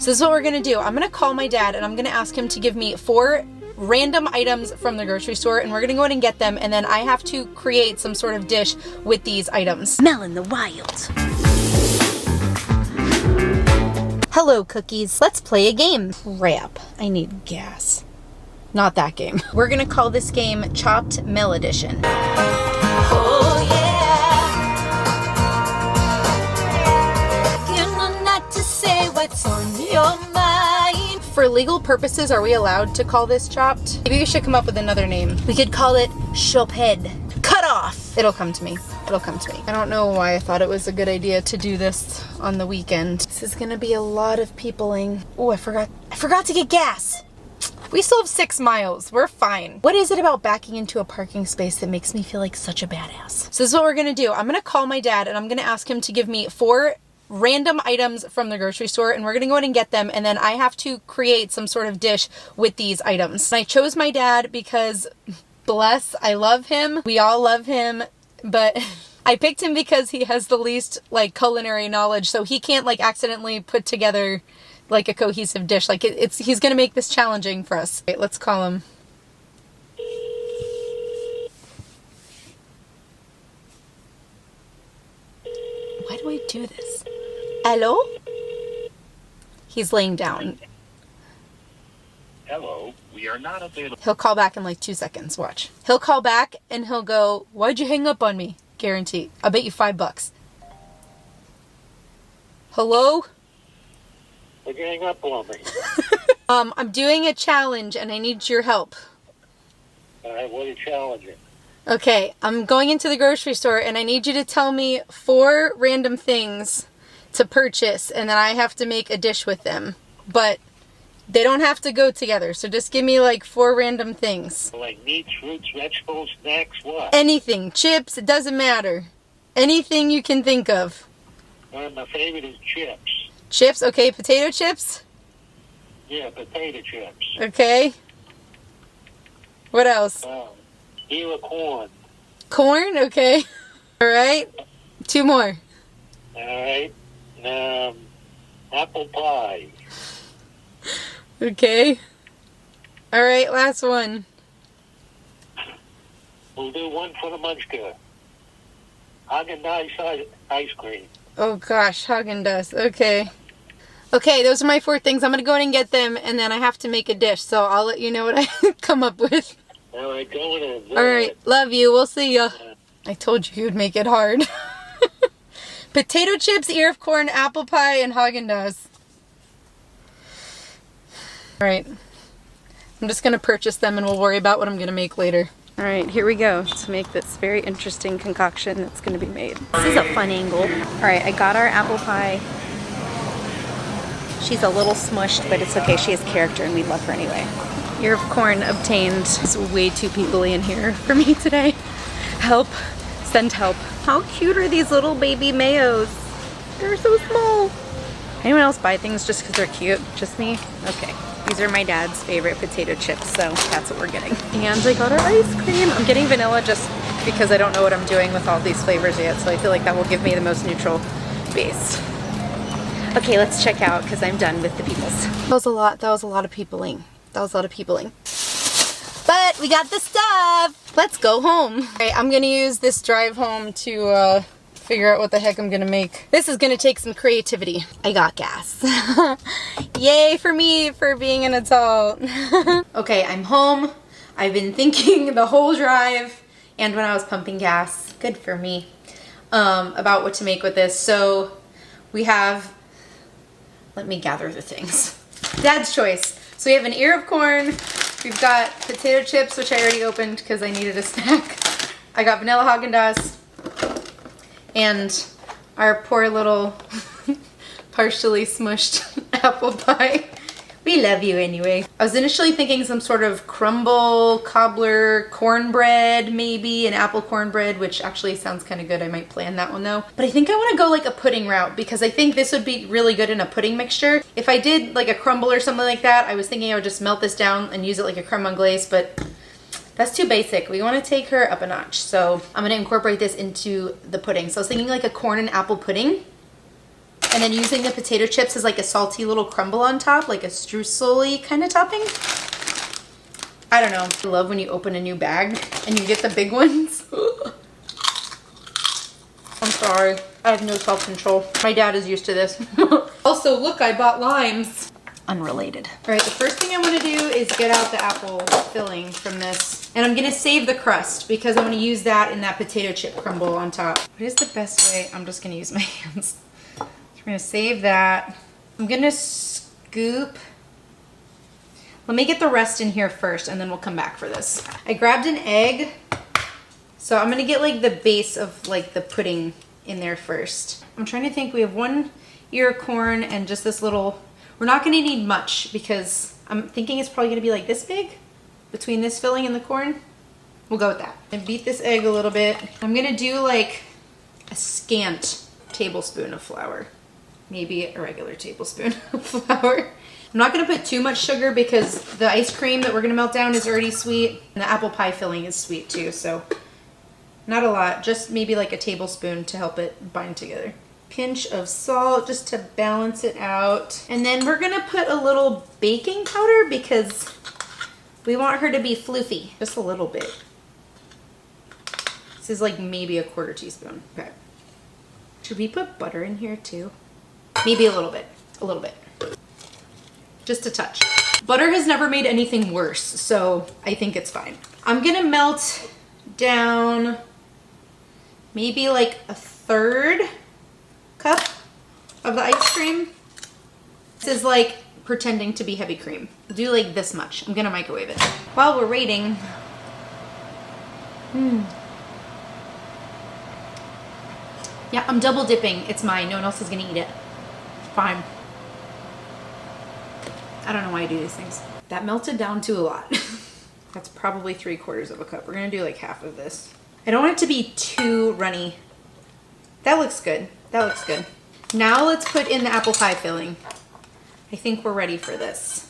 So this is what we're gonna do. I'm gonna call my dad and I'm gonna ask him to give me 4 random items from the grocery store, and we're gonna go ahead and get them, and then I have to create some sort of dish with these items. Mel in the wild. Hello, cookies. Let's play a game. Crap, I need gas. Not that game. We're gonna call this game Chopped Mel Edition. Oh yeah. You know not to say what's on your mind. For legal purposes, are we allowed to call this chopped? Maybe we should come up with another name. We could call it choped. Cut off. It'll come to me. It'll come to me. I don't know why I thought it was a good idea to do this on the weekend. This is gonna be a lot of peopling. Oh, I forgot to get gas. We still have 6 miles. We're fine. What is it about backing into a parking space that makes me feel like such a badass? So this is what we're gonna do. I'm gonna call my dad and I'm gonna ask him to give me 4 random items from the grocery store, and we're gonna go ahead and get them, and then I have to create some sort of dish with these items. And I chose my dad because, bless, I love him. We all love him, but I picked him because he has the least like culinary knowledge, so he can't like accidentally put together like a cohesive dish. Like he's gonna make this challenging for us. Okay, let's call him. Why do I do this? Hello? He's laying down. Hello, we are not available. He'll call back in like 2 seconds. Watch. He'll call back and he'll go, "Why'd you hang up on me?" Guarantee. I'll bet you $5. Hello? Why'd you hang up on me? I'm doing a challenge and I need your help. Alright, what are you challenging? Okay, I'm going into the grocery store and I need you to tell me 4 random things to purchase, and then I have to make a dish with them. But they don't have to go together, so just give me like 4 random things. Like meats, fruits, vegetables, snacks, what? Anything. Chips, it doesn't matter. Anything you can think of. My favorite is chips. Chips, okay. Potato chips? Yeah, potato chips. Okay. What else? Ear of corn. Corn, okay. Alright. 2 more. Alright. Apple pie. Okay. Alright, last one. We'll do one for the munchkin. Haagen-Dazs ice cream. Oh gosh, Haagen-Dazs. Okay. Okay, those are my 4 things. I'm gonna go in and get them, and then I have to make a dish, so I'll let you know what I come up with. Alright, go in. Alright, love you. We'll see ya. I told you you'd make it hard. Potato chips, ear of corn, apple pie, and Haagen-Dazs. Alright. I'm just gonna purchase them and we'll worry about what I'm gonna make later. Alright, here we go to make this very interesting concoction that's gonna be made. This is a fun angle. Alright, I got our apple pie. She's a little smushed, but it's okay. She has character and we love her anyway. Ear of corn obtained. It's way too people-y in here for me today. Help. Send help. How cute are these little baby mayos? They're so small. Anyone else buy things just because they're cute? Just me? Okay. These are my dad's favorite potato chips, so that's what we're getting. And I got our ice cream. I'm getting vanilla just because I don't know what I'm doing with all these flavors yet, so I feel like that will give me the most neutral base. Okay, let's check out because I'm done with the peoples. That was a lot. That was a lot of peopling. That was a lot of peopling. But we got the stuff. Let's go home. Alright, I'm gonna use this drive home to figure out what the heck I'm gonna make. This is gonna take some creativity. I got gas. Yay for me for being an adult. Okay, I'm home. I've been thinking the whole drive and when I was pumping gas, good for me, about what to make with this. So we have, let me gather the things. Dad's choice. So we have an ear of corn. We've got potato chips, which I already opened because I needed a snack. I got vanilla Haagen-Dazs. And our poor little partially smushed apple pie. We love you anyway. I was initially thinking some sort of crumble, cobbler, cornbread, maybe an apple cornbread, which actually sounds kind of good. I might plan that one though. But I think I want to go like a pudding route because I think this would be really good in a pudding mixture. If I did like a crumble or something like that, I was thinking I would just melt this down and use it like a creme anglaise, but that's too basic. We want to take her up a notch. So I'm going to incorporate this into the pudding. So I was thinking like a corn and apple pudding. And then using the potato chips as like a salty little crumble on top, like a streusel-y kind of topping. I don't know. I love when you open a new bag and you get the big ones. I'm sorry. I have no self-control. My dad is used to this. Also, look, I bought limes. Unrelated. All right, the first thing I want to do is get out the apple filling from this. And I'm going to save the crust because I'm going to use that in that potato chip crumble on top. What is the best way? I'm just going to use my hands. So we're going to save that. I'm going to scoop. Let me get the rest in here first and then we'll come back for this. I grabbed an egg. So I'm going to get like the base of like the pudding in there first. I'm trying to think. We have 1 ear of corn and just this little. We're not going to need much because I'm thinking it's probably going to be like this big between this filling and the corn. We'll go with that. And beat this egg a little bit. I'm going to do like a scant tablespoon of flour. Maybe a regular tablespoon of flour. I'm not going to put too much sugar because the ice cream that we're going to melt down is already sweet. And the apple pie filling is sweet too. So not a lot. Just maybe like a tablespoon to help it bind together. Pinch of salt just to balance it out. And then we're gonna put a little baking powder because we want her to be floofy. Just a little bit. This is like maybe a 1/4 teaspoon. Okay. Should we put butter in here too? Maybe a little bit. A little bit. Just a touch. Butter has never made anything worse, so I think it's fine. I'm gonna melt down maybe like a 1/3 cup of the ice cream. This is like pretending to be heavy cream. Do like this much. I'm gonna microwave it. While we're waiting, yeah, I'm double dipping. It's mine. No one else is gonna eat it. Fine. I don't know why I do these things. That melted down to a lot. That's probably 3/4 of a cup. We're gonna do like half of this. I don't want it to be too runny. That looks good. That looks good. Now let's put in the apple pie filling. I think we're ready for this.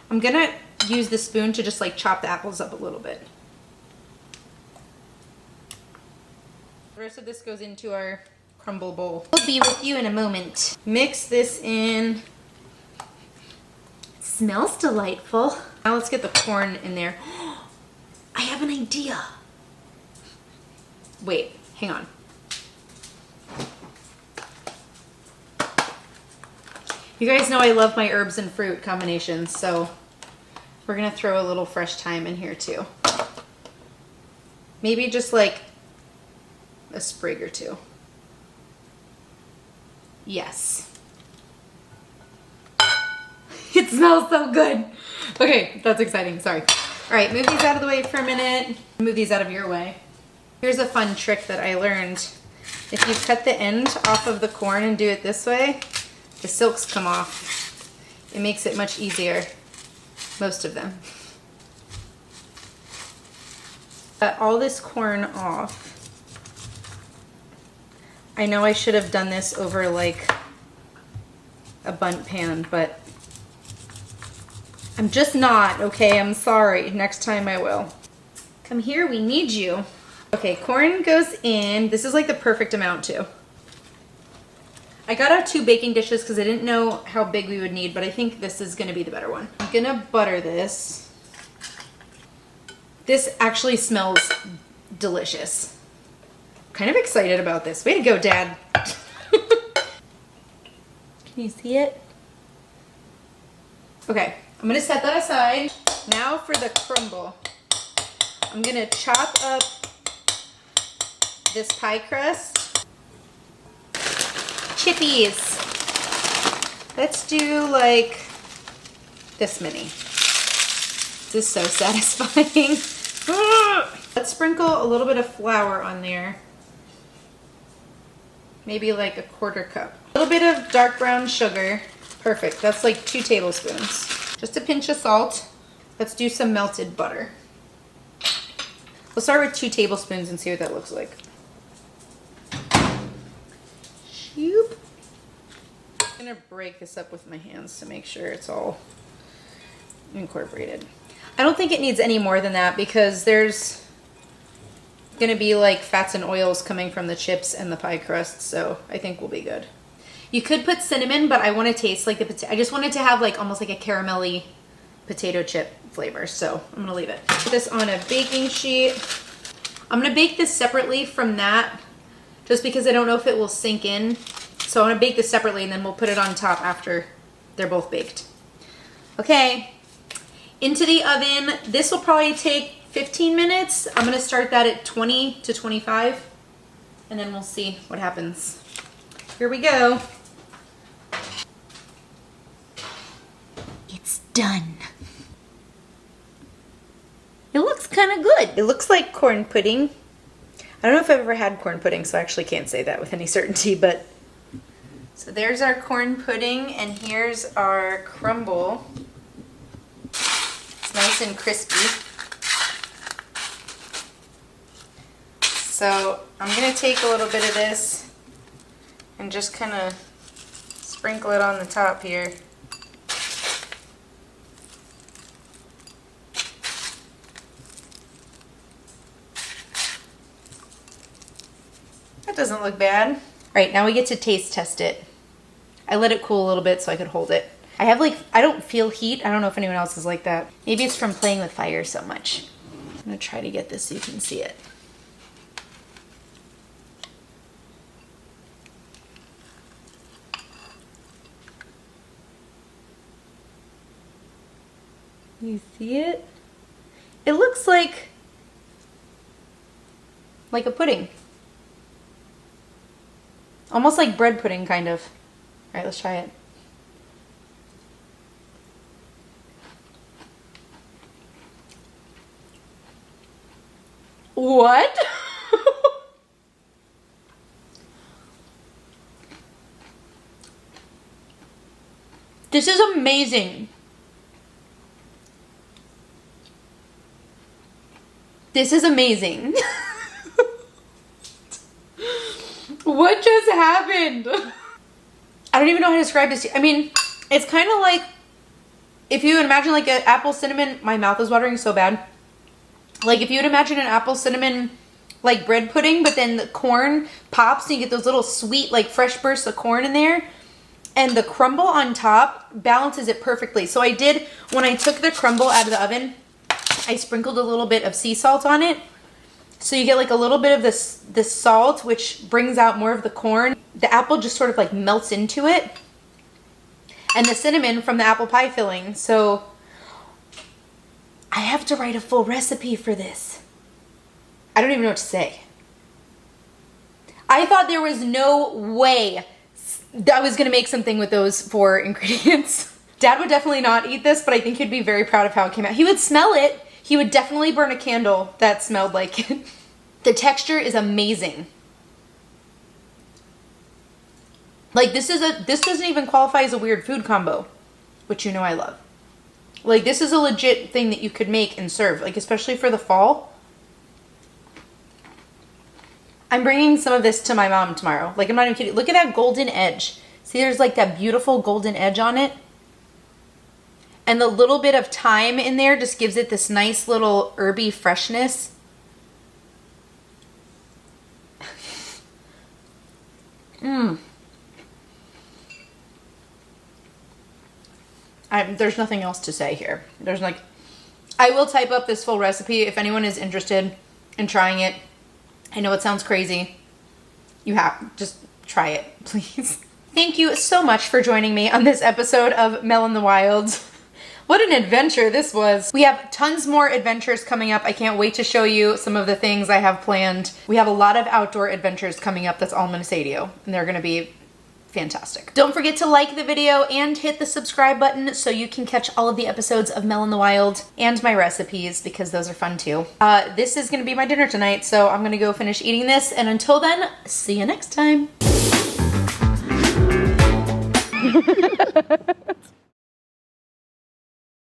I'm gonna use the spoon to just like chop the apples up a little bit. The rest of this goes into our crumble bowl. We'll be with you in a moment. Mix this in. It smells delightful. Now let's get the corn in there. I have an idea. Wait, hang on. You guys know I love my herbs and fruit combinations, so we're gonna throw a little fresh thyme in here too. Maybe just like a sprig or two. Yes. It smells so good. Okay, that's exciting, sorry. All right, move these out of the way for a minute. Move these out of your way. Here's a fun trick that I learned. If you cut the end off of the corn and do it this way, the silks come off. It makes it much easier. Most of them. Cut all this corn off. I know I should have done this over like a bundt pan, but I'm just not, okay? I'm sorry. Next time I will. Come here, we need you. Okay, corn goes in. This is like the perfect amount too. I got out 2 baking dishes because I didn't know how big we would need, but I think this is gonna be the better one. I'm gonna butter this. This actually smells delicious. Kind of excited about this. Way to go, Dad. Can you see it? Okay, I'm gonna set that aside. Now for the crumble. I'm gonna chop up this pie crust. Chippies. Let's do like this many. This is so satisfying. Let's sprinkle a little bit of flour on there. Maybe like a 1/4 cup. A little bit of dark brown sugar. Perfect. That's like 2 tablespoons. Just a pinch of salt. Let's do some melted butter. We'll start with 2 tablespoons and see what that looks like. Shoop. I'm gonna break this up with my hands to make sure it's all incorporated. I don't think it needs any more than that because there's gonna be like fats and oils coming from the chips and the pie crust, so I think we'll be good. You could put cinnamon, but I want to taste like the potato. I just want it to have like almost like a caramelly potato chip flavor. So I'm going to leave it. Put this on a baking sheet. I'm going to bake this separately from that just because I don't know if it will sink in. So I'm going to bake this separately and then we'll put it on top after they're both baked. Okay, into the oven. This will probably take 15 minutes. I'm going to start that at 20 to 25 and then we'll see what happens. Here we go. It's done. It looks kind of good. It looks like corn pudding. I don't know if I've ever had corn pudding, so I actually can't say that with any certainty, but. So there's our corn pudding, and here's our crumble. It's nice and crispy. So I'm gonna take a little bit of this and just kind of sprinkle it on the top here. That doesn't look bad. All right, now we get to taste test it. I let it cool a little bit so I could hold it. I don't feel heat. I don't know if anyone else is like that. Maybe it's from playing with fire so much. I'm gonna try to get this so you can see it. You see it? It looks like a pudding. Almost like bread pudding, kind of. All right, let's try it. What? This is amazing. This is amazing. What just happened? I don't even know how to describe this. I mean, it's kind of like, if you imagine like an apple cinnamon, my mouth is watering so bad. Like if you would imagine an apple cinnamon like bread pudding, but then the corn pops and you get those little sweet like fresh bursts of corn in there. And the crumble on top balances it perfectly. So I did, when I took the crumble out of the oven, I sprinkled a little bit of sea salt on it. So you get like a little bit of this salt, which brings out more of the corn. The apple just sort of like melts into it. And the cinnamon from the apple pie filling. So I have to write a full recipe for this. I don't even know what to say. I thought there was no way that I was gonna make something with those 4 ingredients. Dad would definitely not eat this, but I think he'd be very proud of how it came out. He would smell it. He would definitely burn a candle that smelled like it. The texture is amazing. Like this doesn't even qualify as a weird food combo, which you know I love. Like this is a legit thing that you could make and serve, like especially for the fall. I'm bringing some of this to my mom tomorrow. Like I'm not even kidding. Look at that golden edge. See, there's like that beautiful golden edge on it. And the little bit of thyme in there just gives it this nice little herby freshness. There's nothing else to say here. There's like, I will type up this full recipe if anyone is interested in trying it. I know it sounds crazy. Just try it, please. Thank you so much for joining me on this episode of Mel in the Wild. What an adventure this was. We have tons more adventures coming up. I can't wait to show you some of the things I have planned. We have a lot of outdoor adventures coming up. That's all I'm gonna say to you. And they're gonna be fantastic. Don't forget to like the video and hit the subscribe button so you can catch all of the episodes of Mel in the Wild and my recipes because those are fun too. This is gonna be my dinner tonight, so I'm gonna go finish eating this. And until then, see you next time.